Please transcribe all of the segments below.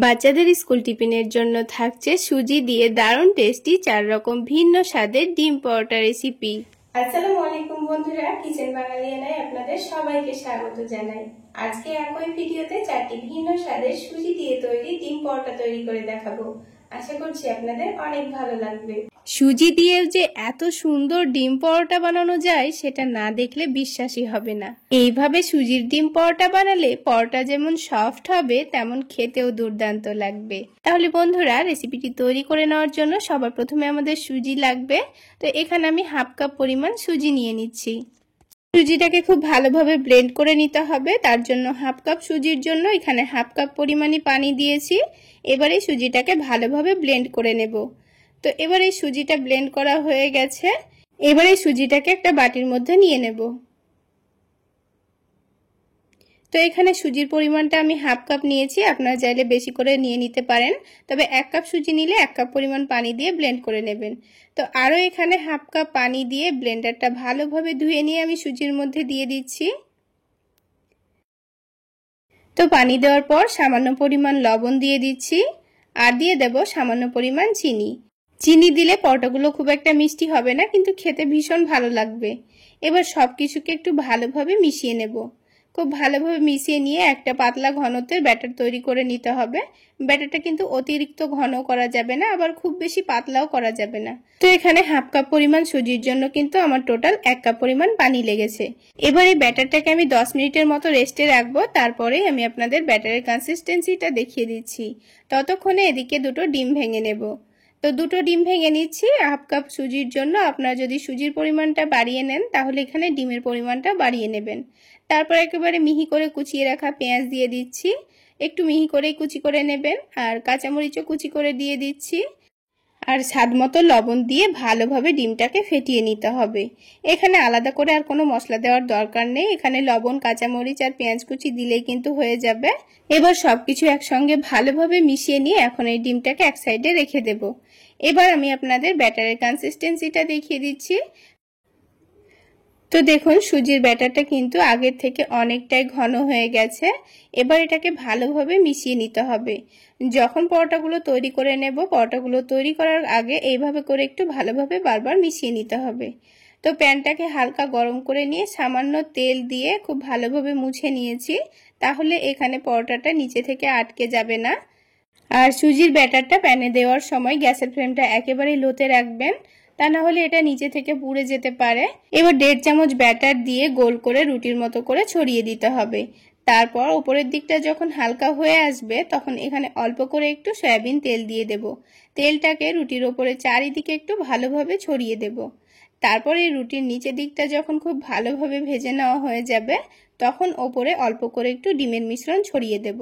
বাচ্চাদের স্কুল টিফিনের জন্য থাকছে সুজি দিয়ে দারুণ টেস্টি 4 রকম ভিন্ন স্বাদের ডিম পরোটা রেসিপি। আসসালামু আলাইকুম বন্ধুরা, কিচেন বাঙালিয়ানায় আপনাদের সবাইকে স্বাগত জানাই। আজকে একই ভিডিওতে 4টি ভিন্ন স্বাদের সুজি দিয়ে তৈরি ডিম পরোটা তৈরি করে দেখাবো। আশা করছি আপনাদের অনেক ভালো লাগবে। সুজি দিয়ে যে এত সুন্দর ডিম পরোটা বানানো যায় সেটা না দেখলে বিশ্বাসই হবে না। এইভাবে সুজির ডিম পরোটা বানালে পরোটা যেমন সফট হবে তেমন খেতেও দুর্দান্ত লাগবে। তাহলে বন্ধুরা, রেসিপিটি তৈরি করে নেওয়ার জন্য সবার প্রথমে আমাদের সুজি লাগবে। তো এখানে আমি হাফ কাপ পরিমাণ সুজি নিয়ে নিচ্ছি। সুজিটাকে খুব ভালোভাবে ব্লেন্ড করে নিতে হবে। তার জন্য হাফ কাপ সুজির জন্য এখানে হাফ কাপ পরিমাণই পানি দিয়েছি। এবারে সুজিটাকে ভালোভাবে ব্লেন্ড করে নেব। তো এবারে সুজিটা ব্লেন্ড করা হয়ে গেছে। এবারে সুজিটাকে একটা বাটির মধ্যে নিয়ে নেব। তো এখানে সুজির পরিমাণটা আমি হাফ কাপ নিয়েছি, আপনারা চাইলে বেশি করে নিয়ে নিতে পারেন। তবে 1 কাপ সুজি নিলে 1 কাপ পরিমাণ পানি দিয়ে ব্লেন্ড করে নেবেন। তো আরও এখানে হাফ কাপ পানি দিয়ে ব্লেন্ডারটা ভালোভাবে ধুয়ে নিয়ে আমি সুজির মধ্যে দিয়ে দিচ্ছি। তো পানি দেওয়ার পর সামান্য পরিমাণ লবণ দিয়ে দিচ্ছি, আর দিয়ে দেব সামান্য পরিমাণ চিনি। চিনি দিলে পরোটাগুলো খুব একটা মিষ্টি হবে না, কিন্তু খেতে ভীষণ ভালো লাগবে। এবার সব কিছুকে একটু ভালোভাবে মিশিয়ে নেব। খুব ভালোভাবে মিশিয়ে নিয়ে একটা পাতলা ঘনত্বের ব্যাটার তৈরি করে নিতে হবে। ব্যাটারটা কিন্তু অতিরিক্ত ঘন করা যাবে না, আবার খুব বেশি পাতলাও করা যাবে না। তো এখানে হাফ কাপ পরিমাণ সুজির জন্য কিন্তু আমার টোটাল 1 কাপ পরিমাণ পানি লেগেছে। এবার এই ব্যাটারটাকে আমি 10 মিনিটের মতো রেস্টে রাখবো। তারপরেই আমি আপনাদের ব্যাটারের কনসিস্টেন্সিটা দেখিয়ে দিচ্ছি। ততক্ষণে এদিকে দুটো ডিম ভেঙে নেব। তো দুটো ডিম ভেঙে নিচ্ছি। হাফ কাপ সুজির জন্য আপনারা যদি সুজির পরিমাণটা বাড়িয়ে নেন তাহলে এখানে ডিমের পরিমাণটা বাড়িয়ে নেবেন। তারপর একেবারে মিহি করে কুচিয়ে রাখা পেঁয়াজ দিয়ে দিচ্ছি। একটু মিহি করেই কুচি করে নেবেন। আর কাঁচামরিচও কুচি করে দিয়ে দিচ্ছি। আর স্বাদ মতো লবণ দিয়ে ভালোভাবে ডিমটাকে ফেটিয়ে নিতে হবে। এখানে আলাদা করে আর কোনো মশলা দেওয়ার দরকার নেই। এখানে লবণ, কাঁচামরিচ আর পেঁয়াজ কুচি দিলেই কিন্তু হয়ে যাবে। এবার সবকিছু একসঙ্গে ভালোভাবে মিশিয়ে নিয়ে এখন এই ডিমটাকে এক সাইডে রেখে দেব। এবার আমি আপনাদের ব্যাটারের কনসিস্টেন্সিটা দেখিয়ে দিচ্ছি। তো দেখুন, সুজির ব্যাটারটা কিন্তু আগের থেকে অনেকটাই ঘন হয়ে গেছে। এবার এটাকে ভালোভাবে মিশিয়ে নিতে হবে। যখন পরোটাগুলো তৈরি করে নেব, পরোটাগুলো তৈরি করার আগে এইভাবে করে একটু ভালোভাবে বারবার মিশিয়ে নিতে হবে। তো প্যানটাকে হালকা গরম করে নিয়ে সামান্য তেল দিয়ে খুব ভালোভাবে মুছে নিয়েছি। তাহলে এখানে পরোটাটা নিচে থেকে আটকে যাবে না। আর সুজির ব্যাটারটা প্যানে দেওয়ার সময় গ্যাসের ফ্লেমটা একেবারেই লোতে রাখবেন, তা না হলে এটা নিচে থেকে পুড়ে যেতে পারে। এবার 1.5 চামচ ব্যাটার দিয়ে গোল করে রুটির মতো করে ছড়িয়ে দিতে হবে। তারপর উপরের দিকটা যখন হালকা হয়ে আসবে তখন এখানে অল্প করে একটু সয়াবিন তেল দিয়ে দেব। তেলটাকে রুটির ওপরে চারিদিকে একটু ভালোভাবে ছড়িয়ে দেব। তারপর এই রুটির নিচের দিকটা যখন খুব ভালোভাবে ভেজে নেওয়া হয়ে যাবে তখন ওপরে অল্প করে একটু ডিমের মিশ্রণ ছড়িয়ে দেব।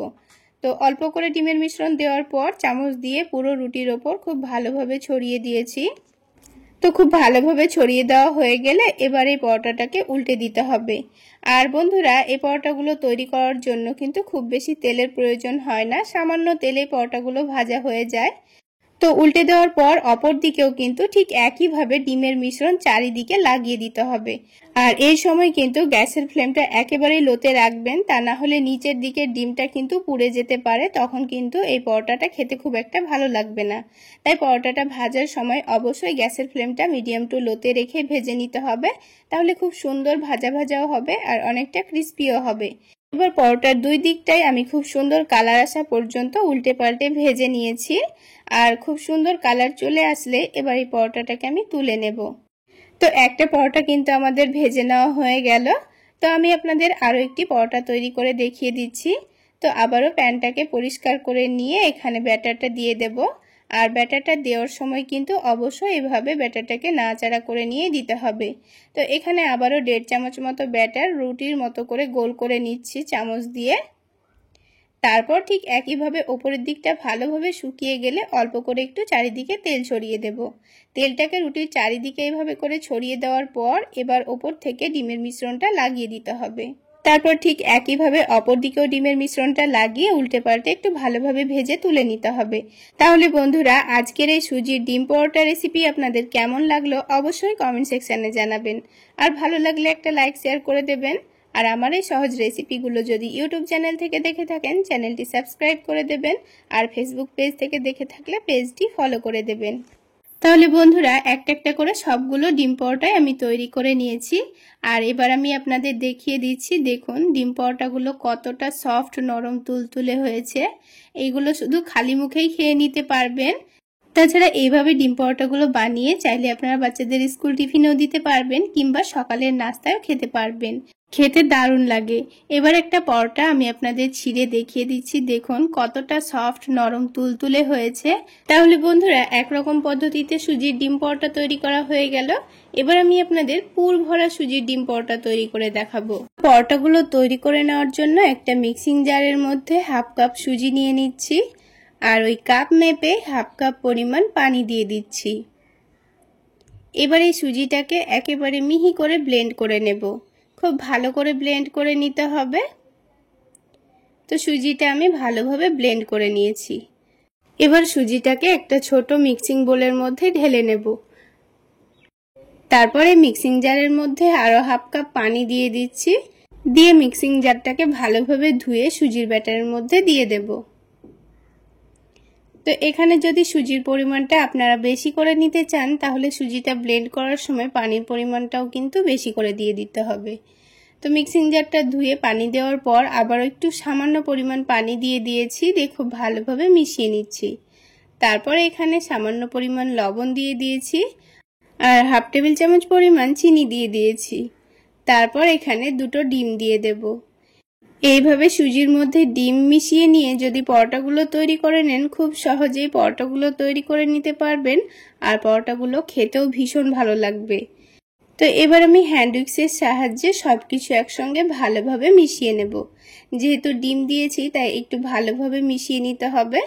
তো অল্প করে ডিমের মিশ্রণ দেওয়ার পর চামচ দিয়ে পুরো রুটির ওপর খুব ভালোভাবে ছড়িয়ে দিয়েছি। তো খুব ভালোভাবে ছড়িয়ে দেওয়া হয়ে গেলে এবার এই পরোটাটাকে উল্টে দিতে হবে। আর বন্ধুরা, এই পরোটাগুলো তৈরি করার জন্য কিন্তু খুব বেশি তেলের প্রয়োজন হয় না, সামান্য তেলে পরোটাগুলো ভাজা হয়ে যায়। তো উল্টে দেওয়ার পর অপর দিকেও কিন্তু ঠিক একইভাবে ডিমের মিশ্রণ চারিদিকে লাগিয়ে দিতে হবে। আর এই সময় কিন্তু গ্যাসের ফ্লেমটা একেবারেই লোতে রাখবেন, তা না হলে নিচের দিকে ডিমটা কিন্তু পুড়ে যেতে পারে। তখন কিন্তু এই পরোটাটা খেতে খুব একটা ভালো লাগবে না। তাই পরোটাটা ভাজার সময় অবশ্যই গ্যাসের ফ্লেমটা মিডিয়াম টু লোতে রেখে ভেজে নিতে হবে। তাহলে খুব সুন্দর ভাজা ভাজাও হবে আর অনেকটা ক্রিস্পিও হবে। এবার পরোটার দুই দিকটাই আমি খুব সুন্দর কালার আসা পর্যন্ত উল্টে পাল্টে ভেজে নিয়েছি। আর খুব সুন্দর কালার চলে আসলে এবার এই পরোটাটাকে আমি তুলে নেব। তো একটা পরোটা কিন্তু আমাদের ভেজে নেওয়া হয়ে গেল। তো আমি আপনাদের আরও একটি পরোটা তৈরি করে দেখিয়ে দিচ্ছি। তো আবারও প্যানটাকে পরিষ্কার করে নিয়ে এখানে ব্যাটারটা দিয়ে দেব। আর ব্যাটারটা দেওয়ার সময় কিন্তু অবশ্যই এভাবে ব্যাটারটাকে নাড়াচাড়া করে নিয়ে দিতে হবে। তো এখানে আবারও 1.5 চামচ মতো ব্যাটার রুটির মতো করে গোল করে নিচ্ছি চামচ দিয়ে। তারপর ঠিক একইভাবে ওপরের দিকটা ভালোভাবে শুকিয়ে গেলে অল্প করে একটু চারিদিকে তেল ছড়িয়ে দেব। তেলটাকে রুটির চারিদিকে এইভাবে করে ছড়িয়ে দেওয়ার পর এবার ওপর থেকে ডিমের মিশ্রণটা লাগিয়ে দিতে হবে। তারপর ঠিক একইভাবে অপর দিকেও ডিমের মিশ্রণটা লাগিয়ে উল্টে পাল্টে একটু ভালোভাবে ভেজে তুলে নিতে হবে। তাহলে বন্ধুরা, আজকের এই সুজির ডিম পরোটা রেসিপি আপনাদের কেমন লাগলো অবশ্যই কমেন্ট সেকশনে জানাবেন। আর ভালো লাগলে একটা লাইক শেয়ার করে দেবেন। আর আমার এই সহজ রেসিপিগুলো যদি ইউটিউব চ্যানেল থেকে দেখে থাকেন চ্যানেলটি সাবস্ক্রাইব করে দেবেন, আর ফেসবুক পেজ থেকে দেখে থাকলে পেজটি ফলো করে দেবেন। তাহলে বন্ধুরা একটা একটা করে সবগুলো ডিম পরোটাই আমি তৈরি করে নিয়েছি। আর এবার আমি আপনাদের দেখিয়ে দিচ্ছি, দেখুন ডিম পরোটাগুলো কতটা সফট, নরম, তুলতুলে হয়েছে। এইগুলো শুধু খালি মুখেই খেয়ে নিতে পারবেন। তাছাড়া এইভাবে ডিম পরোটাগুলো বানিয়ে চাইলে আপনারা বাচ্চাদের স্কুল টিফিনেও দিতে পারবেন, কিংবা সকালের নাস্তায়ও খেতে পারবেন। খেতে দারুণ লাগে। এবার একটা পরোটা আমি আপনাদের ছিঁড়ে দেখিয়ে দিচ্ছি, দেখুন কতটা সফট, নরম, তুলতুলে হয়েছে। তাহলে বন্ধুরা একরকম পদ্ধতিতে সুজির ডিম পরোটা তৈরি করা হয়ে গেল। এবার আমি আপনাদের পুর ভরা সুজির ডিম পরোটা তৈরি করে দেখাবো। পরোটাগুলো তৈরি করে নেওয়ার জন্য একটা মিক্সিং জারের মধ্যে হাফ কাপ সুজি নিয়ে নিচ্ছি, আর ওই কাপ মেপে হাফ কাপ পরিমাণ পানি দিয়ে দিচ্ছি। এবার এই সুজিটাকে একেবারে মিহি করে ব্লেন্ড করে নেব। খুব ভালো করে ব্লেন্ড করে নিতে হবে। তো সুজিটা আমি ভালোভাবে ব্লেন্ড করে নিয়েছি। এবার সুজিটাকে একটা ছোট মিক্সিং বোলের মধ্যে ঢেলে নেব। তারপরে মিক্সিং জারের মধ্যে আরো হাফ কাপ পানি দিয়ে দিচ্ছি, দিয়ে মিক্সিং জারটাকে ভালোভাবে ধুয়ে সুজির ব্যাটারের মধ্যে দিয়ে দেব। তো এখানে যদি সুজির পরিমাণটা আপনারা বেশি করে নিতে চান তাহলে সুজিটা ব্লেন্ড করার সময় পানির পরিমাণটাও কিন্তু বেশি করে দিয়ে দিতে হবে। তো মিক্সিং জারটা ধুয়ে পানি দেওয়ার পর আবারও একটু সামান্য পরিমাণ পানি দিয়ে দিয়েছি, দিয়ে খুব ভালোভাবে মিশিয়ে নিচ্ছি। তারপর এখানে সামান্য পরিমাণ লবণ দিয়ে দিয়েছি, আর হাফ টেবিল চামচ পরিমাণ চিনি দিয়ে দিয়েছি। তারপর এখানে দুটো ডিম দিয়ে দেব। এইভাবে সুজির মধ্যে ডিম মিশিয়ে নিয়ে যদি পরোটাগুলো তৈরি করে নেন, খুব সহজেই পরোটাগুলো তৈরি করে নিতে পারবেন, আর পরোটাগুলো খেতেও ভীষণ ভালো লাগবে। তো এবার আমি হ্যান্ড উইক্সের সাহায্যে সবকিছু একসঙ্গে ভালোভাবে মিশিয়ে নেব। যেহেতু ডিম দিয়েছি তাই একটু ভালোভাবে মিশিয়ে নিতে হবে।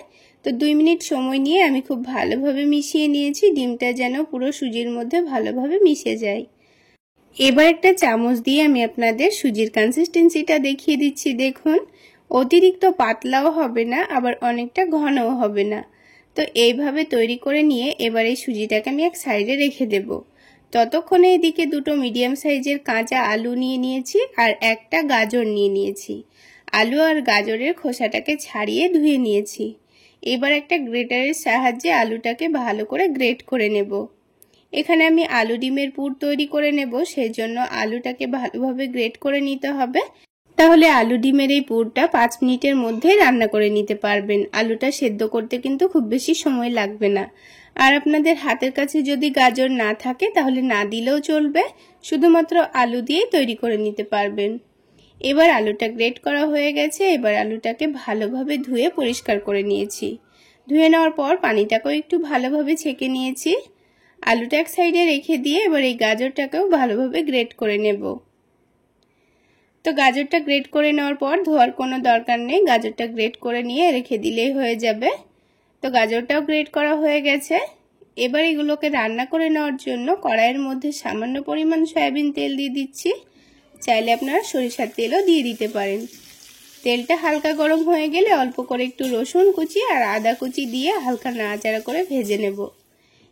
তো 2 মিনিট সময় নিয়ে আমি খুব ভালোভাবে মিশিয়ে নিয়েছি, ডিমটা যেন পুরো সুজির মধ্যে ভালোভাবে মিশে যায়। এবার একটা চামচ দিয়ে আমি আপনাদের সুজির কনসিস্টেন্সিটা দেখিয়ে দিচ্ছি, দেখুন অতিরিক্ত পাতলাও হবে না, আবার অনেকটা ঘনও হবে না। তো এইভাবে তৈরি করে নিয়ে এবার এই সুজিটাকে আমি এক সাইডে রেখে দেব। ততক্ষণে এদিকে দুটো মিডিয়াম সাইজের কাঁচা আলু নিয়ে নিয়েছি, আর একটা গাজর নিয়ে নিয়েছি। আলু আর গাজরের খোসাটাকে ছাড়িয়ে ধুয়ে নিয়েছি। এবার একটা গ্রেটারের সাহায্যে আলুটাকে ভালো করে গ্রেট করে নেব। এখানে আমি আলু ডিমের পুর তৈরি করে নেব, সেজন্য আলুটাকে ভালোভাবে গ্রেট করে নিতে হবে। তাহলে আলু ডিমের এই পুরটা 5 মিনিটের মধ্যে রান্না করে নিতে পারবেন। আলুটা সেদ্ধ করতে কিন্তু খুব বেশি সময় লাগবে না। আর আপনাদের হাতের কাছে যদি গাজর না থাকে তাহলে না দিলেও চলবে, শুধুমাত্র আলু দিয়েই তৈরি করে নিতে পারবেন। এবার আলুটা গ্রেট করা হয়ে গেছে। এবার আলুটাকে ভালোভাবে ধুয়ে পরিষ্কার করে নিয়েছি। ধুয়ে নেওয়ার পর পানিটাকেও একটু ভালোভাবে ছেঁকে নিয়েছি। আলুটা এক সাইডে রেখে দিয়ে এবার এই গাজরটাকেও ভালোভাবে গ্রেট করে নেব। তো গাজরটা গ্রেট করে নেওয়ার পর ধোয়ার কোনো দরকার নেই, গাজরটা গ্রেট করে নিয়ে রেখে দিলেই হয়ে যাবে। তো গাজরটাও গ্রেট করা হয়ে গেছে। এবার এগুলোকে রান্না করে নেওয়ার জন্য কড়াইয়ের মধ্যে সামান্য পরিমাণ সয়াবিন তেল দিয়ে দিচ্ছি। চাইলে আপনারা সরিষার তেলও দিয়ে দিতে পারেন। তেলটা হালকা গরম হয়ে গেলে অল্প করে একটু রসুন কুচি আর আদা কুচি দিয়ে হালকা নাড়াচাড়া করে ভেজে নেব।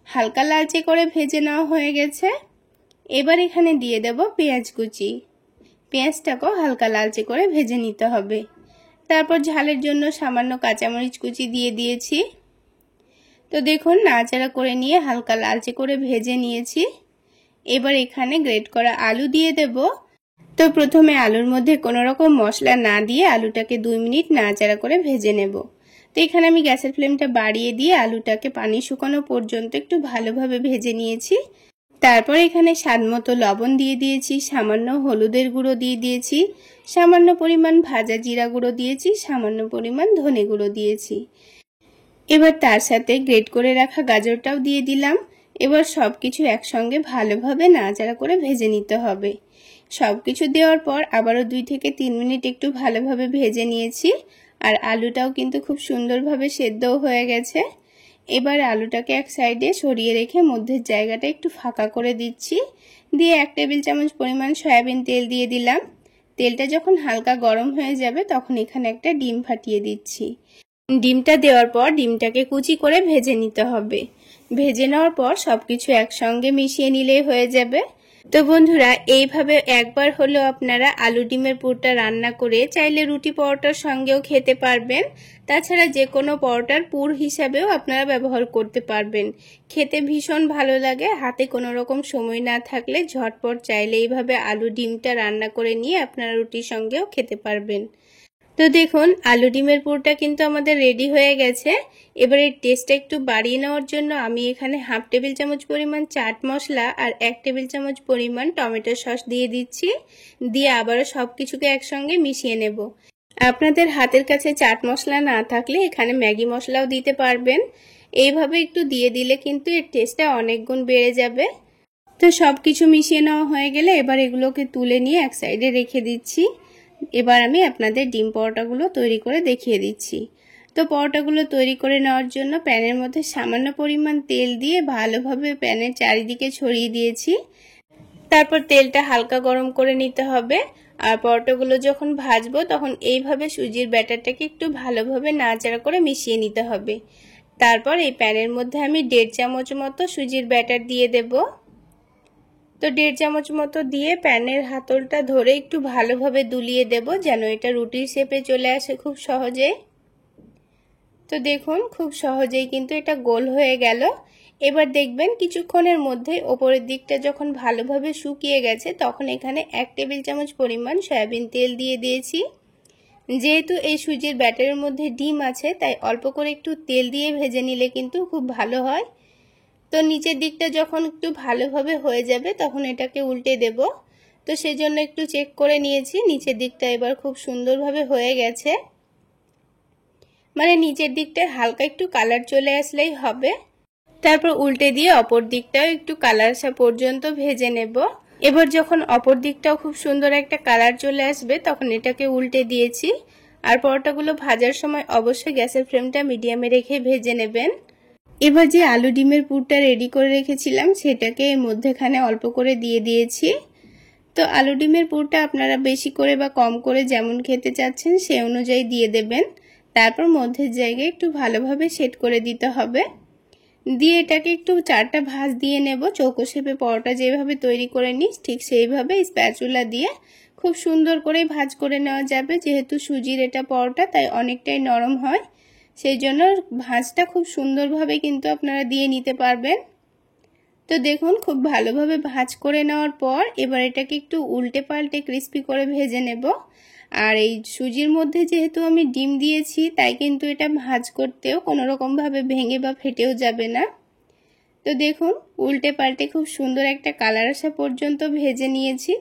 হালকা লালচে করে ভেজে নেওয়া হয়ে গেছে। এবার এখানে দিয়ে দেব পেঁয়াজ কুচি। পেঁয়াজটাকেও হালকা লালচে করে ভেজে নিতে হবে। তারপর ঝালের জন্য সামান্য কাঁচামরিচ কুচি দিয়ে দিয়েছি। তো দেখুন নাড়াচাড়া করে নিয়ে হালকা লালচে করে ভেজে নিয়েছি। এবার এখানে গ্রেট করা আলু দিয়ে দেব। তো প্রথমে আলুর মধ্যে কোনো রকম মশলা না দিয়ে আলুটাকে 2 মিনিট নাড়াচাড়া করে ভেজে নেব। তো এখানে আমি গ্যাসের ফ্লেমটা বাড়িয়ে দিয়ে আলুটাকে পানি শুকানো পর্যন্ত একটু ভালোভাবে ভেজে নিয়েছি। তারপর এখানে স্বাদমতো লবণ দিয়ে দিয়েছি, সামান্য হলুদের গুঁড়ো দিয়ে দিয়েছি, সামান্য পরিমাণ ভাজা জিরা গুঁড়ো দিয়েছি, সামান্য পরিমাণ ধনে গুঁড়ো দিয়েছি। এবার তার সাথে গ্রেট করে রাখা গাজরটাও দিয়ে দিলাম। এবার সবকিছু একসঙ্গে ভালোভাবে নাড়াচাড়া করে ভেজে নিতে হবে। সবকিছু দেওয়ার পর আবারও 2 থেকে 3 মিনিট একটু ভালোভাবে ভেজে নিয়েছি, আর আলুটাও কিন্তু খুব সুন্দরভাবে সেদ্ধও হয়ে গেছে। এবার আলুটাকে এক সাইডে সরিয়ে রেখে মধ্যের জায়গাটা একটু ফাঁকা করে দিচ্ছি, দিয়ে 1 টেবিল চামচ পরিমাণ সয়াবিন তেল দিয়ে দিলাম। তেলটা যখন হালকা গরম হয়ে যাবে তখন এখানে একটা ডিম ফাটিয়ে দিচ্ছি। ডিমটা দেওয়ার পর ডিমটাকে কুচি করে ভেজে নিতে হবে। ভেজে নেওয়ার পর সবকিছু একসঙ্গে মিশিয়ে নিলেই হয়ে যাবে। তো বন্ধুরা, এইভাবে একবার হলেও আপনারা আলু ডিমের পুরটা রান্না করে চাইলে রুটি পরোটার সঙ্গেও খেতে পারবেন। তাছাড়া যে কোনো পরোটার পুর হিসাবেও আপনারা ব্যবহার করতে পারবেন। খেতে ভীষণ ভালো লাগে। হাতে কোনো রকম সময় না থাকলে ঝটপট চাইলে এইভাবে আলু ডিমটা রান্না করে নিয়ে আপনারা রুটির সঙ্গেও খেতে পারবেন। তো দেখুন, আলু ডিমের পুরটা কিন্তু আমাদের রেডি হয়ে গেছে। এবার এর টেস্টটা একটু বাড়িয়ে নেওয়ার জন্য আমি এখানে হাফ টেবিল চামচ পরিমাণ চাট মশলা আর 1 টেবিল চামচ পরিমাণ টমেটো সস দিয়ে দিচ্ছি। দিয়ে আবারও সব কিছুকে একসঙ্গে মিশিয়ে নেব। আপনাদের হাতের কাছে চাট মশলা না থাকলে এখানে ম্যাগি মশলাও দিতে পারবেন। এইভাবে একটু দিয়ে দিলে কিন্তু এর টেস্টটা অনেক গুণ বেড়ে যাবে। তো সব কিছু মিশিয়ে নেওয়া হয়ে গেলে এবার এগুলোকে তুলে নিয়ে এক সাইডে রেখে দিচ্ছি। এবার আমি আপনাদের ডিম পরোটাগুলো তৈরি করে দেখিয়ে দিচ্ছি। তো পরোটাগুলো তৈরি করে নেওয়ার জন্য প্যানের মধ্যে সামান্য পরিমাণ তেল দিয়ে ভালোভাবে প্যানের চারিদিকে ছড়িয়ে দিয়েছি। তারপর তেলটা হালকা গরম করে নিতে হবে। আর পরোটাগুলো যখন ভাজবো তখন এইভাবে সুজির ব্যাটারটাকে একটু ভালোভাবে নাড়াচাড়া করে মিশিয়ে নিতে হবে। তারপর এই প্যানের মধ্যে আমি 1.5 চামচ মতো সুজির ব্যাটার দিয়ে দেব। তো 1.5 চামচ মতো দিয়ে প্যানের হাতলটা ধরে একটু ভালোভাবে দুলিয়ে দেব, যেন এটা রুটির শেপে চলে আসে খুব সহজেই। তো দেখুন, খুব সহজেই কিন্তু এটা গোল হয়ে গেল। এবার দেখবেন কিছুক্ষণের মধ্যে ওপরের দিকটা যখন ভালোভাবে শুকিয়ে গেছে তখন এখানে 1 টেবিল চামচ পরিমাণ সয়াবিন তেল দিয়ে দিয়েছি। যেহেতু এই সুজির ব্যাটারের মধ্যে ডিম আছে তাই অল্প করে একটু তেল দিয়ে ভেজে নিলে কিন্তু খুব ভালো হয়। তো নিচের দিকটা যখন একটু ভালোভাবে হয়ে যাবে তখন এটাকে উল্টে দেব। তো সেজন্য একটু চেক করে নিয়েছি, নিচের দিকটা এবার খুব সুন্দরভাবে হয়ে গেছে। মানে নিচের দিকটা হালকা একটু কালার চলে আসলেই হবে। তারপর উল্টে দিয়ে অপর দিকটাও একটু কালার আসা পর্যন্ত ভেজে নেব। এবার যখন অপর দিকটাও খুব সুন্দর একটা কালার চলে আসবে তখন এটাকে উল্টে দিয়েছি। আর পরোটাগুলো ভাজার সময় অবশ্যই গ্যাসের ফ্লেমটা মিডিয়ামে রেখে ভেজে নেবেন। এবার যে আলু ডিমের পুরটা রেডি করে রেখেছিলাম সেটাকে এর মধ্যেখানে অল্প করে দিয়ে দিয়েছি। তো আলু ডিমের পুরটা আপনারা বেশি করে বা কম করে যেমন খেতে চাচ্ছেন সেই অনুযায়ী দিয়ে দেবেন। তারপর মধ্যের জায়গায় একটু ভালোভাবে সেট করে দিতে হবে। দিয়ে এটাকে একটু 4টা ভাঁজ দিয়ে নেব। চৌকো শেপে পরোটা যেভাবে তৈরি করে নিই ঠিক সেইভাবে স্প্যাচুলা দিয়ে খুব সুন্দর করে ভাঁজ করে নেওয়া যাবে। যেহেতু সুজির এটা পরোটা তাই অনেকটাই নরম হয়, সেই জন্য ভাঁজটা খুব সুন্দরভাবে কিন্তু আপনারা দিয়ে নিতে পারবেন। তো দেখুন, খুব ভালোভাবে ভাঁজ করে নেওয়ার পর এবার এটাকে একটু উল্টে পাল্টে ক্রিস্পি করে ভেজে নেব। আর এই সুজির মধ্যে যেহেতু আমি ডিম দিয়েছি তাই কিন্তু এটা ভাঁজ করতেও কোনো রকমভাবে ভেঙে বা ফেটেও যাবে না। তো দেখুন, উল্টে পাল্টে খুব সুন্দর একটা কালার আসা পর্যন্ত ভেজে নিয়েছি।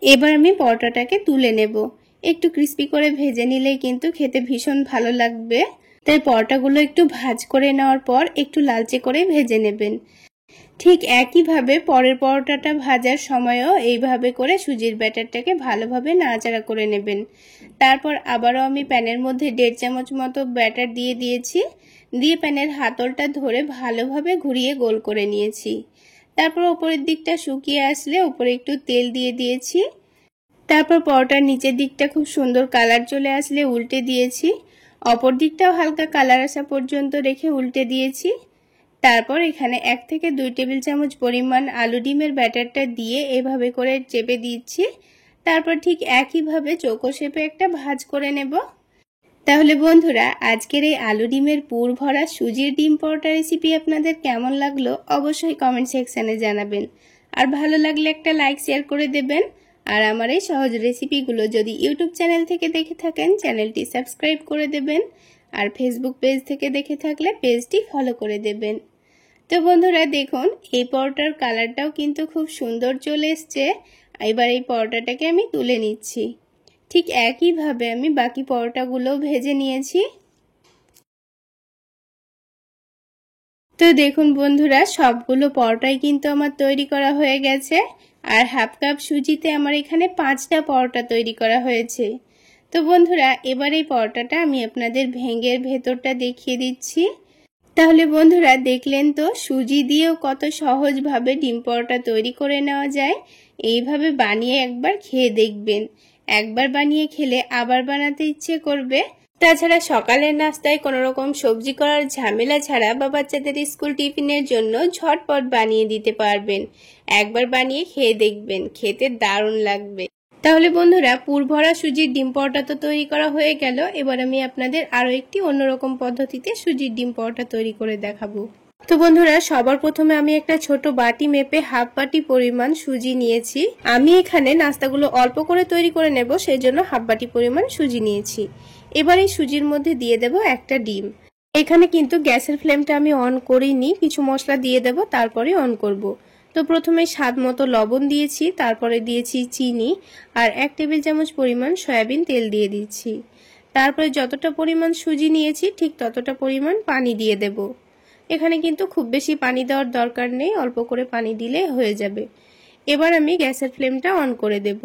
এবার আমি পরোটাটাকে তুলে নেব। একটু ক্রিস্পি করে ভেজে নিলেই কিন্তু খেতে ভীষণ ভালো লাগবে। তাই পরোটাগুলো একটু ভাঁজ করে নেওয়ার পর একটু লালচে করে ভেজে নেবেন। ঠিক একইভাবে পরের পরোটাটা ভাজার সময়ও এইভাবে করে সুজির ব্যাটারটাকে ভালোভাবে নাড়াচাড়া করে নেবেন। তারপর আবারও আমি প্যানের মধ্যে 1.5 চামচ মতো ব্যাটার দিয়ে দিয়েছি। দিয়ে প্যানের হাতলটা ধরে ভালোভাবে ঘুরিয়ে গোল করে নিয়েছি। তারপর ওপরের দিকটা শুকিয়ে আসলে ওপরে একটু তেল দিয়ে দিয়েছি। তারপর পরোটার নিচের দিকটা খুব সুন্দর কালার চলে আসলে উল্টে দিয়েছি। অপর দিকটাও হালকা কালার আসা পর্যন্ত রেখে উল্টে দিয়েছি। তারপর এখানে 1 থেকে 2 টেবিল চামচ পরিমাণ আলু ডিমের ব্যাটারটা দিয়ে এভাবে করে চেপে দিচ্ছি। তারপর ঠিক একইভাবে চৌকো শেপে একটা ভাঁজ করে নেব। তাহলে বন্ধুরা, আজকের এই আলু ডিমের পুর ভরা সুজির ডিম পরোটা রেসিপি আপনাদের কেমন লাগলো অবশ্যই কমেন্ট সেকশনে জানাবেন। আর ভালো লাগলে একটা লাইক শেয়ার করে দেবেন। আর আমার এই সহজ রেসিপিগুলো যদি ইউটিউব চ্যানেল থেকে দেখে থাকেন চ্যানেলটি সাবস্ক্রাইব করে দেবেন। আর ফেসবুক পেজ থেকে দেখে থাকলে পেজটি ফলো করে দেবেন। তো বন্ধুরা দেখুন, এই পরোটার কালারটাও কিন্তু খুব সুন্দর চলে এসছে। এবার এই পরোটাটাকে আমি তুলে নিচ্ছি। ঠিক একইভাবে আমি বাকি পরোটাগুলো ভেজে নিয়েছি। তো দেখুন বন্ধুরা, সবগুলো পরোটাই কিন্তু আমার তৈরি করা হয়ে গেছে। আর হাফ কাপ সুজিতে আমার এখানে 5টা পরোটা তৈরি করা হয়েছে। তো বন্ধুরা, এবার এই পরোটাটা আমি আপনাদের ভেঙে ভেতরটা দেখিয়ে দিচ্ছি। তাহলে বন্ধুরা দেখলেন তো, সুজি দিয়েও কত সহজভাবে ডিম পরোটা তৈরি করে নেওয়া যায়। এইভাবে বানিয়ে একবার খেয়ে দেখবেন। একবার বানিয়ে খেলে আবার বানাতে ইচ্ছে করবে। তাছাড়া সকালের নাস্তায় কোনো রকম সবজি করার ঝামেলা ছাড়া বা বাচ্চাদের স্কুল টিফিনের জন্য ঝটপট বানিয়ে দিতে পারবেন। একবার বানিয়ে খেয়ে দেখবেন, খেতে দারুণ লাগবে। তাহলে বন্ধুরা, পুরভরা সুজির ডিম পরোটা তো তৈরি করা হয়ে গেল। এবার আমি আপনাদের আরো একটি অন্যরকম পদ্ধতিতে সুজির ডিম পরোটা তৈরি করে দেখাবো। তো বন্ধুরা, সবার প্রথমে আমি একটা ছোট বাটি মেপে হাফ বাটি পরিমাণ সুজি নিয়েছি। আমি এখানে নাস্তাগুলো অল্প করে তৈরি করে নেব, সেই জন্য হাফ বাটি পরিমাণ সুজি নিয়েছি। এবার এই সুজির মধ্যে দিয়ে দেব একটা ডিম। এখানে কিন্তু গ্যাসের ফ্লেমটা আমি অন করিনি, কিছু মশলা দিয়ে দেব তারপরে অন করব। তো প্রথমে স্বাদ মতো লবণ দিয়েছি, তারপরে দিয়েছি চিনি আর 1 টেবিল চামচ পরিমাণ সয়াবিন তেল দিয়ে দিচ্ছি। তারপরে যতটা পরিমাণ সুজি নিয়েছি ঠিক ততটা পরিমাণ পানি দিয়ে দেব। এখানে কিন্তু খুব বেশি পানি দেওয়ার দরকার নেই, অল্প করে পানি দিলে হয়ে যাবে। এবার আমি গ্যাসের ফ্লেমটা অন করে দেব।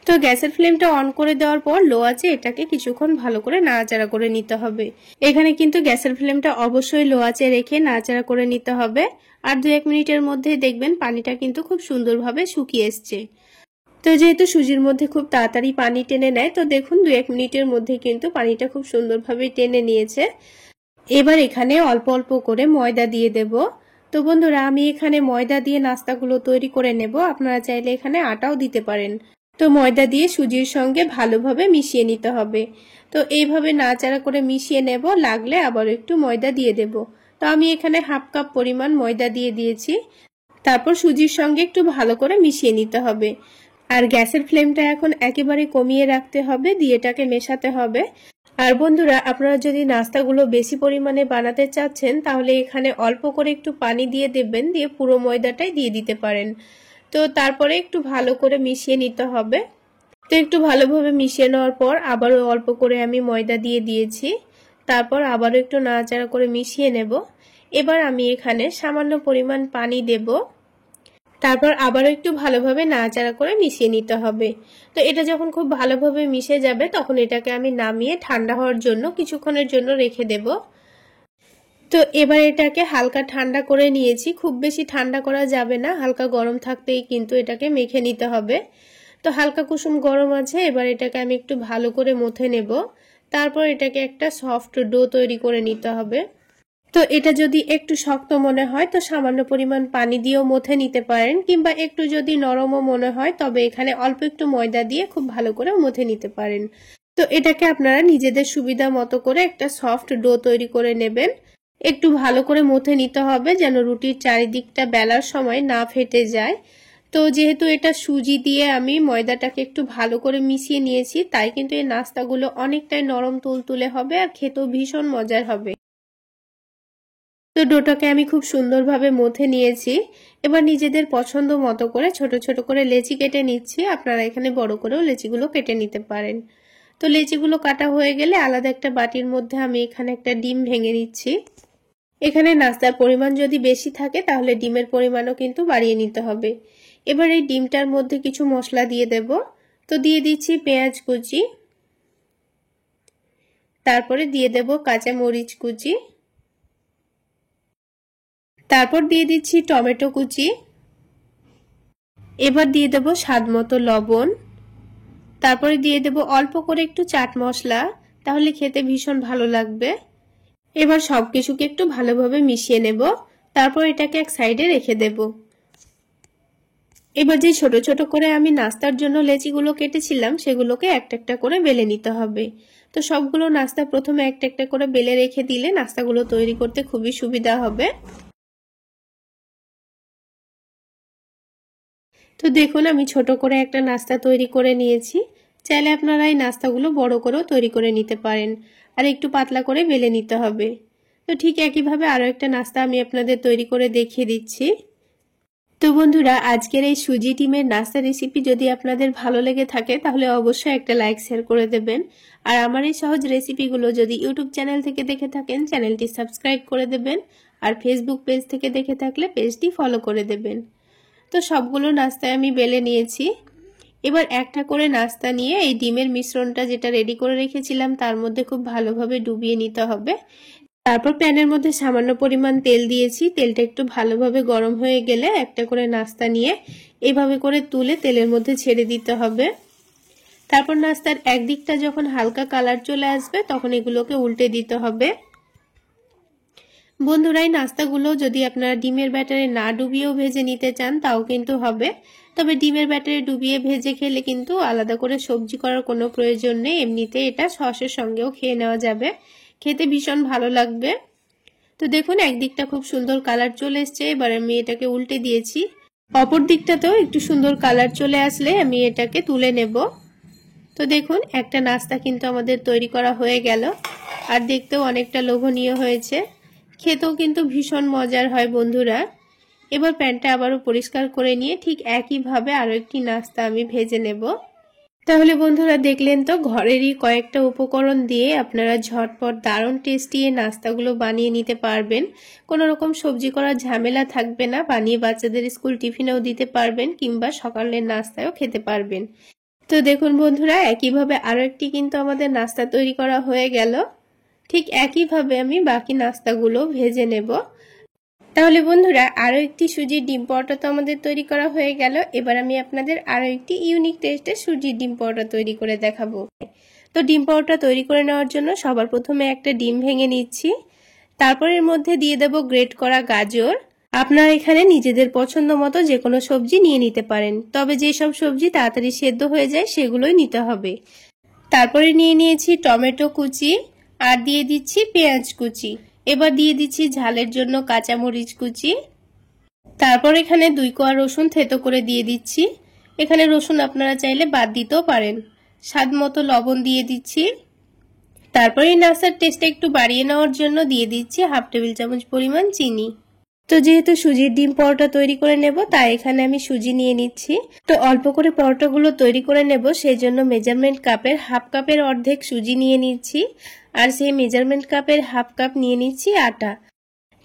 তো গ্যাসের ফ্লেমটা অন করে দেওয়ার পর লো আঁচে এটাকে কিছুক্ষণ ভালো করে নাড়াচাড়া করে নিতে হবে। এখানে কিন্তু গ্যাসের ফ্লেমটা অবশ্যই লো আঁচে রেখে নাড়াচাড়া করে নিতে হবে। আর 2-1 মিনিটের মধ্যে দেখবেন পানিটা কিন্তু খুব সুন্দরভাবে শুকিয়ে এসছে। তো যেহেতু সুজির মধ্যে খুব তাড়াতাড়ি পানি টেনে নেয়, তো দেখুন 2-1 মিনিটের মধ্যে কিন্তু পানিটা খুব সুন্দরভাবে টেনে নিয়েছে। এবার এখানে অল্প অল্প করে ময়দা দিয়ে দেব। তো বন্ধুরা, আমি এখানে ময়দা দিয়ে নাস্তাগুলো তৈরি করে নেব, আপনারা চাইলে এখানে আটাও দিতে পারেন। তো ময়দা দিয়ে সুজির সঙ্গে ভালোভাবে মিশিয়ে নিতে হবে। তো এইভাবে নাড়াচাড়া করে মিশিয়ে নেব, লাগলে আবার একটু ময়দা দিয়ে দেব। তো আমি এখানে হাফ কাপ পরিমাণ ময়দা দিয়ে দিয়েছি। তারপর সুজির সঙ্গে একটু ভালো করে মিশিয়ে নিতে হবে। আর গ্যাসের ফ্লেমটা এখন একেবারে কমিয়ে রাখতে হবে, দিয়ে এটাকে মেশাতে হবে। আর বন্ধুরা, আপনারা যদি নাস্তাগুলো বেশি পরিমাণে বানাতে চাচ্ছেন তাহলে এখানে অল্প করে একটু পানি দিয়ে দেবেন, দিয়ে পুরো ময়দাটাই দিয়ে দিতে পারেন। তো তারপরে একটু ভালো করে মিশিয়ে নিতে হবে। তো একটু ভালোভাবে মিশিয়ে নেওয়ার পর আবারও অল্প করে আমি ময়দা দিয়ে দিয়েছি। তারপর আবারও একটু নাড়াচাড়া করে মিশিয়ে নেব। এবার আমি এখানে সামান্য পরিমাণ পানি দেব। তারপর আবারও একটু ভালোভাবে নাড়াচাড়া করে মিশিয়ে নিতে হবে। তো এটা যখন খুব ভালোভাবে মিশে যাবে তখন এটাকে আমি নামিয়ে ঠান্ডা হওয়ার জন্য কিছুক্ষণের জন্য রেখে দেব। তো এবার এটাকে হালকা ঠান্ডা করে নিয়েছি, খুব বেশি ঠান্ডা করা যাবে না, হালকা গরম থাকতেই কিন্তু এটাকে মেখে নিতে হবে। তো হালকা কুসুম গরম আছে, এবার এটাকে আমি একটু ভালো করে মথে নেব। তারপর এটাকে একটা সফট ডো তৈরি করে নিতে হবে। তো এটা যদি একটু শক্ত মনে হয় তো সামান্য পরিমাণ পানি দিয়েও মথে নিতে পারেন, কিংবা একটু যদি নরমও মনে হয় তবে এখানে অল্প একটু ময়দা দিয়ে খুব ভালো করে মথে নিতে পারেন। তো এটাকে আপনারা নিজেদের সুবিধা মতো করে একটা সফট ডো তৈরি করে নেবেন। একটু ভালো করে মথে নিতে হবে যেন রুটির চারিদিকটা বেলার সময় না ফেটে যায়। তো যেহেতু এটা সুজি দিয়ে আমি ময়দাটাকে একটু ভালো করে মিশিয়ে নিয়েছি, তাই কিন্তু এই নাস্তাগুলো অনেকটাই নরম তুলতুলে হবে আর খেতেও ভীষণ মজার হবে। তো ডোটাকে আমি খুব সুন্দরভাবে মথে নিয়েছি। এবার নিজেদের পছন্দ মতো করে ছোট ছোট করে লেচি কেটে নিচ্ছি। আপনারা এখানে বড় করেও লেচিগুলো কেটে নিতে পারেন। তো লেচিগুলো কাটা হয়ে গেলে আলাদা একটা বাটির মধ্যে আমি এখানে একটা ডিম ভেঙে নিচ্ছি। এখানে নাস্তার পরিমাণ যদি বেশি থাকে তাহলে ডিমের পরিমাণও কিন্তু বাড়িয়ে নিতে হবে। এবার এই ডিমটার মধ্যে কিছু মশলা দিয়ে দেব। তো দিয়ে দিচ্ছি পেঁয়াজ কুচি, তারপরে দিয়ে দেব কাঁচা মরিচ কুচি, তারপর দিয়ে দিচ্ছি টমেটো কুচি। এবার দিয়ে দেব স্বাদ মতো লবণ, তারপরে দিয়ে দেব অল্প করে একটু চাট মশলা, তাহলে খেতে ভীষণ ভালো লাগবে। এবার সবকিছুকে একটু ভালোভাবে মিশিয়ে নেব, তারপর এটাকে এক সাইডে রেখে দেব। এবার যে ছোট ছোট করে আমি নাস্তার জন্য লেচিগুলো কেটেছিলাম সেগুলোকে একটা একটা করে বেলে নিতে হবে। তো সবগুলো নাস্তা প্রথমে একটা একটা করে বেলে রেখে দিলে নাস্তাগুলো তৈরি করতে খুবই সুবিধা হবে। তো দেখুন আমি ছোট করে একটা নাস্তা তৈরি করে নিয়েছি। চাইলে আপনারা এই নাস্তাগুলো বড় করেও তৈরি করে নিতে পারেন, আর একটু পাতলা করে বেলে নিতে হবে। তো ঠিক একইভাবে আরও একটা নাস্তা আমি আপনাদের তৈরি করে দেখিয়ে দিচ্ছি। তো বন্ধুরা, আজকের এই সুজি ডিমের নাস্তা রেসিপি যদি আপনাদের ভালো লেগে থাকে তাহলে অবশ্যই একটা লাইক শেয়ার করে দেবেন। আর আমার এই সহজ রেসিপিগুলো যদি ইউটিউব চ্যানেল থেকে দেখে থাকেন চ্যানেলটি সাবস্ক্রাইব করে দেবেন, আর ফেসবুক পেজ থেকে দেখে থাকলে পেজটি ফলো করে দেবেন। তো সবগুলো নাস্তায় আমি বেলে নিয়েছি। এবার একটা করে নাস্তা নিয়ে এই ডিমের মিশ্রণটা যেটা রেডি করে রেখেছিলাম তার মধ্যে খুব ভালোভাবে ডুবিয়ে নিতে হবে। তারপর প্যানের মধ্যে সামান্য পরিমাণ তেল দিয়েছি। তেলটা একটু ভালোভাবে গরম হয়ে গেলে একটা করে নাস্তা নিয়ে এইভাবে করে তুলে তেলের মধ্যে ছেড়ে দিতে হবে। তারপর নাস্তার একদিকটা যখন হালকা কালার চলে আসবে তখন এগুলোকে উল্টে দিতে হবে। বন্ধুরা, এই নাস্তাগুলো যদি আপনারা ডিমের ব্যাটারে না ডুবিয়েও ভেজে নিতে চান তাও কিন্তু হবে, তবে ডিমের ব্যাটারে ডুবিয়ে ভেজে খেলে কিন্তু আলাদা করে সবজি করার কোনো প্রয়োজন নেই, এমনিতে এটা সসের সঙ্গেও খেয়ে নেওয়া যাবে, খেতে ভীষণ ভালো লাগবে। তো দেখুন একদিকটা খুব সুন্দর কালার চলে এসছে, এবার আমি এটাকে উল্টে দিয়েছি। অপর দিকটাতেও একটু সুন্দর কালার চলে আসলে আমি এটাকে তুলে নেব। তো দেখুন একটা নাস্তা কিন্তু আমাদের তৈরি করা হয়ে গেল, আর দেখতেও অনেকটা লোভনীয় হয়েছে, খেতেও কিন্তু ভীষণ মজার হয় বন্ধুরা। এবার প্যানটা আবারও পরিষ্কার করে নিয়ে ঠিক একইভাবে আরও একটি নাস্তা আমি ভেজে নেব। তাহলে বন্ধুরা দেখলেন তো, ঘরেরই কয়েকটা উপকরণ দিয়ে আপনারা ঝটপট দারুণ টেস্টি এই নাস্তাগুলো বানিয়ে নিতে পারবেন। কোনো রকম সবজি করার ঝামেলা থাকবে না, বানিয়ে বাচ্চাদের স্কুল টিফিনেও দিতে পারবেন কিংবা সকালের নাস্তায়ও খেতে পারবেন। তো দেখুন বন্ধুরা, একইভাবে আরও একটি কিন্তু আমাদের নাস্তা তৈরি করা হয়ে গেল। ঠিক একইভাবে আমি বাকি নাস্তাগুলো ভেজে নেব। তাহলে বন্ধুরা আরও একটি সুজির ডিম পরোটা তো আমাদের তৈরি করা হয়ে গেল। এবার আমি আপনাদের আরও একটি ইউনিক টেস্টের সুজির ডিম পরোটা তৈরি করে দেখাবো। তো ডিম পরোটা তৈরি করে নেওয়ার জন্য সবার প্রথমে একটা ডিম ভেঙে নিচ্ছি, তারপর এর মধ্যে দিয়ে দেব গ্রেট করা গাজর। আপনারা এখানে নিজেদের পছন্দ মতো যে কোনো সবজি নিয়ে নিতে পারেন, তবে যেসব সবজি তাড়াতাড়ি সেদ্ধ হয়ে যায় সেগুলোই নিতে হবে। তারপরে নিয়ে নিয়েছি টমেটো কুচি, আর দিয়ে দিচ্ছি পেঁয়াজ কুচি। এবার দিয়ে দিচ্ছি ঝালের জন্য কাঁচামরিচ কুচি। তারপর এখানে 2 কোয়া রসুন থেতো করে দিয়ে দিচ্ছি। এখানে রসুন আপনারা চাইলে বাদ দিতেও পারেন। স্বাদ মতো লবণ দিয়ে দিচ্ছি। তারপরে এই নাস্তার টেস্টটা একটু বাড়িয়ে নেওয়ার জন্য দিয়ে দিচ্ছি 1/2 টেবিল চামচ পরিমাণ চিনি। তো যেহেতু সুজির ডিম পরোটা তৈরি করে নেব, তাই এখানে আমি সুজি নিয়ে নিচ্ছি। তো অল্প করে পরোটাগুলো তৈরি করে নেব, সেই জন্য মেজারমেন্ট কাপের 1/2 কাপের অর্ধেক সুজি নিয়ে নিচ্ছি, আর সেই মেজারমেন্ট কাপের 1/2 কাপ নিয়ে নিচ্ছি আটা।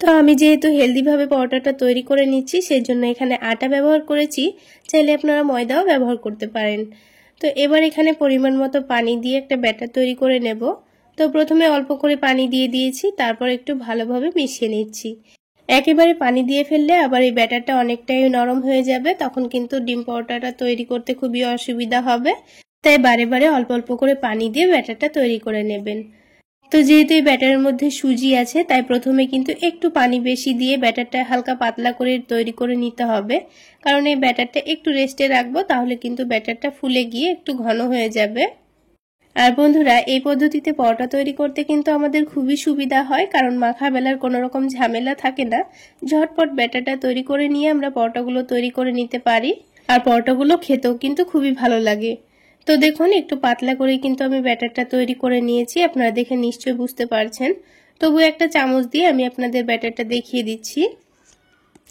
তো আমি যেহেতু হেলদিভাবে পরোটাটা তৈরি করে নিচ্ছি সেই জন্য এখানে আটা ব্যবহার করেছি, চাইলে আপনারা ময়দাও ব্যবহার করতে পারেন। তো এবার এখানে পরিমাণ মতো পানি দিয়ে একটা ব্যাটার তৈরি করে নেব। তো প্রথমে অল্প করে পানি দিয়ে দিয়েছি, তারপর একটু ভালোভাবে মিশিয়ে নিচ্ছি। একেবারে পানি দিয়ে ফেললে আবার এই ব্যাটারটা অনেকটাই নরম হয়ে যাবে, তখন কিন্তু ডিম পরোটাটা তৈরি করতে খুবই অসুবিধা হবে, তাই বারে বারে অল্প অল্প করে পানি দিয়ে ব্যাটারটা তৈরি করে নেবেন। তো যেহেতু এই ব্যাটারের মধ্যে সুজি আছে, তাই প্রথমে কিন্তু একটু পানি বেশি দিয়ে ব্যাটারটা হালকা পাতলা করে তৈরি করে নিতে হবে, কারণ এই ব্যাটারটা একটু রেস্টে রাখবো, তাহলে কিন্তু ব্যাটারটা ফুলে গিয়ে একটু ঘন হয়ে যাবে। আর বন্ধুরা এই পদ্ধতিতে পরোটা তৈরি করতে কিন্তু আমাদের খুবই সুবিধা হয়, কারণ মাখা বেলার কোনো রকম ঝামেলা থাকে না। ঝটপট ব্যাটারটা তৈরি করে নিয়ে আমরা পরোটাগুলো তৈরি করে নিতে পারি, আর পরোটাগুলো খেতেও কিন্তু খুবই ভালো লাগে। তো দেখুন একটু পাতলা করে কিন্তু আমি ব্যাটারটা তৈরি করে নিয়েছি, আপনারা দেখে নিশ্চয়ই বুঝতে পারছেন। তবু একটা চামচ দিয়ে আমি আপনাদের ব্যাটারটা দেখিয়ে দিচ্ছি।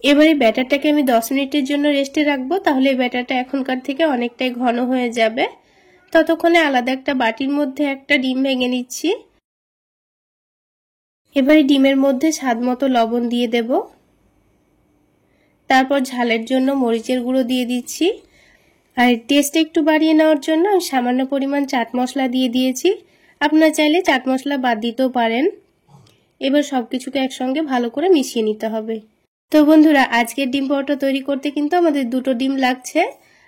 এবারে ব্যাটারটাকে আমি 10 মিনিটের জন্য রেস্টে রাখবো, তাহলে ব্যাটারটা এখনকার থেকে অনেকটাই ঘন হয়ে যাবে। ততক্ষণে আলাদা একটা বাটির মধ্যে একটা ডিম ভেঙে নিচ্ছি। এবারে ডিমের মধ্যে স্বাদ মতো লবণ দিয়ে দেব, তারপর ঝালের জন্য মরিচের গুঁড়ো দিয়ে দিচ্ছি, আর টেস্ট একটু বাড়িয়ে নেওয়ার জন্য সামান্য পরিমাণ চাট মশলা দিয়ে দিয়েছি। আপনারা চাইলে চাট মশলা বাদ দিতেও পারেন। এবার সবকিছুকে একসঙ্গে ভালো করে মিশিয়ে নিতে হবে। তো বন্ধুরা আজকের ডিম পরোটা তৈরি করতে কিন্তু আমাদের 2টো ডিম লাগছে,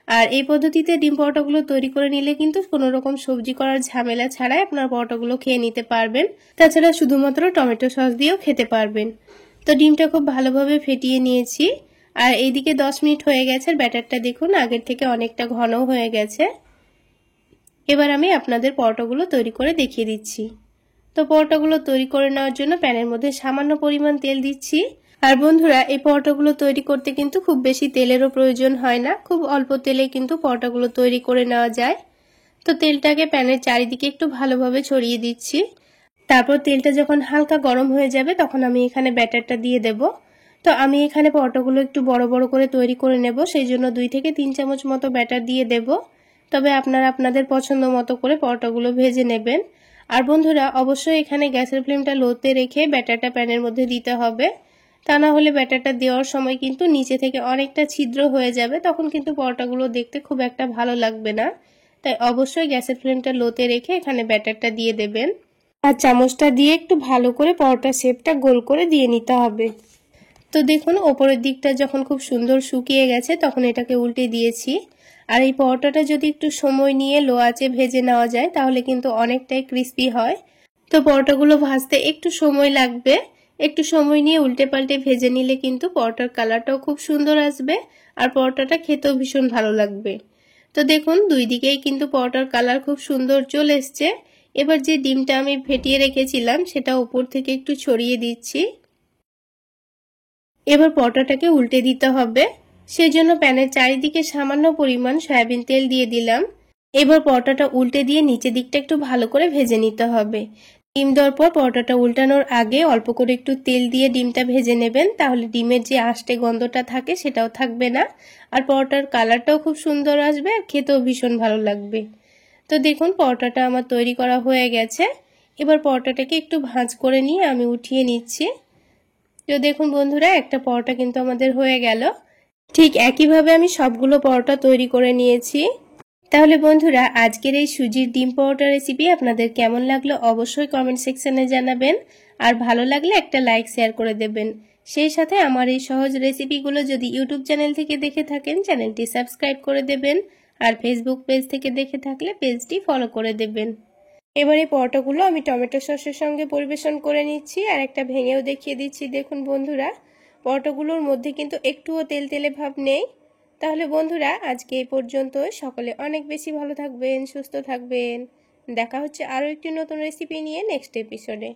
আর এই পদ্ধতিতে ডিম পরোটাগুলো তৈরি করে নিলে কিন্তু কোনো রকম সবজি করার ঝামেলা ছাড়াই আপনার পরোটাগুলো খেয়ে নিতে পারবেন। তাছাড়া শুধুমাত্র টমেটো সস দিয়েও খেতে পারবেন। তো ডিমটা খুব ভালোভাবে ফেটিয়ে নিয়েছি, আর এইদিকে 10 মিনিট হয়ে গেছে। ব্যাটারটা দেখুন আগের থেকে অনেকটা ঘন হয়ে গেছে। এবার আমি আপনাদের পরোটাগুলো তৈরি করে দেখিয়ে দিচ্ছি। তো পরোটাগুলো তৈরি করে নেওয়ার জন্য প্যানের মধ্যে সামান্য পরিমাণ তেল দিচ্ছি। আর বন্ধুরা এই পরোটাগুলো তৈরি করতে কিন্তু খুব বেশি তেলেরও প্রয়োজন হয় না, খুব অল্প তেলে কিন্তু পরোটাগুলো তৈরি করে নেওয়া যায়। তো তেলটাকে প্যানের চারিদিকে একটু ভালোভাবে ছড়িয়ে দিচ্ছি। তারপর তেলটা যখন হালকা গরম হয়ে যাবে তখন আমি এখানে ব্যাটারটা দিয়ে দেব। তো আমি এখানে পরোটাগুলো একটু বড় বড় করে তৈরি করে নেব, সেই জন্য 2 থেকে 3 চামচ মতো ব্যাটার দিয়ে দেব। তবে আপনারা আপনাদের পছন্দ মতো করে পরোটাগুলো ভেজে নেবেন। আর বন্ধুরা অবশ্যই এখানে গ্যাসের ফ্লেমটা লোতে রেখে ব্যাটারটা প্যানের মধ্যে দিতে হবে, তা না হলে ব্যাটারটা দেওয়ার সময় কিন্তু নিচে থেকে অনেকটা ছিদ্র হয়ে যাবে, তখন কিন্তু পরোটাগুলো দেখতে খুব একটা ভালো লাগবে না। তাই অবশ্যই গ্যাসের ফ্লেমটা লোতে রেখে এখানে ব্যাটারটা দিয়ে দেবেন, আর চামচটা দিয়ে একটু ভালো করে পরোটার শেপটা গোল করে দিয়ে নিতে হবে। তো দেখুন ওপরের দিকটা যখন খুব সুন্দর শুকিয়ে গেছে তখন এটাকে উল্টে দিয়েছি, আর এই পরোটাটা যদি একটু সময় নিয়ে লো আঁচে ভেজে নেওয়া যায় তাহলে কিন্তু অনেকটাই ক্রিস্পি হয়। তো পরোটাগুলো ভাজতে একটু সময় লাগবে, একটু সময় নিয়ে উল্টে পাল্টে ভেজে নিলে কিন্তু পরোটার কালারটাও খুব সুন্দর আসবে আর পরোটাটা খেতেও ভীষণ ভালো লাগবে। তো দেখুন দুই দিকেই কিন্তু পরোটার কালার খুব সুন্দর চলে এসছে। এবার যে ডিমটা আমি ফেটিয়ে রেখেছিলাম সেটা উপর থেকে একটু ছড়িয়ে দিচ্ছি। এবার পরোটাটাকে উল্টে দিতে হবে, সেজন্য প্যানের চারিদিকে সামান্য পরিমাণ সয়াবিন তেল দিয়ে দিলাম। এবার পরোটাটা উল্টে দিয়ে নিচের দিকটা একটু ভালো করে ভেজে নিতে হবে। ডিম দেওয়ার পর পরোটাটা উল্টানোর আগে অল্প করে একটু তেল দিয়ে ডিমটা ভেজে নেবেন, তাহলে ডিমের যে আষ্টে গন্ধটা থাকে সেটাও থাকবে না আর পরোটার কালারটাও খুব সুন্দর আসবে আর খেতেও ভীষণ ভালো লাগবে। তো দেখুন পরোটাটা আমার তৈরি করা হয়ে গেছে। এবার পরোটাটাকে একটু ভাঁজ করে নিয়ে আমি উঠিয়ে নিচ্ছি। তো দেখুন বন্ধুরা একটা পরোটা কিন্তু আমাদের হয়ে গেল। ঠিক একইভাবে আমি সবগুলো পরোটা তৈরি করে নিয়েছি। তাহলে বন্ধুরা আজকের এই সুজির ডিম পরোটা রেসিপি আপনাদের কেমন লাগলো অবশ্যই কমেন্ট সেকশনে জানাবেন আর ভালো লাগলে একটা লাইক শেয়ার করে দেবেন। সেই সাথে আমার এই সহজ রেসিপিগুলো যদি ইউটিউব চ্যানেল থেকে দেখে থাকেন চ্যানেলটি সাবস্ক্রাইব করে দেবেন আর ফেসবুক পেজ থেকে দেখে থাকলে পেজটি ফলো করে দেবেন। এবার এই পরোটাগুলো আমি টমেটো সসের সঙ্গে পরিবেশন করে নিচ্ছি আর একটা ভেঙেও দেখিয়ে দিচ্ছি। দেখুন বন্ধুরা পরোটাগুলোর মধ্যে কিন্তু একটুও তেল তেলে ভাব নেই। তাহলে বন্ধুরা আজকে এই পর্যন্ত, সকলে অনেক বেশি ভালো থাকবেন, সুস্থ থাকবেন। দেখা হচ্ছে আরও একটি নতুন রেসিপি নিয়ে নেক্সট এপিসোডে।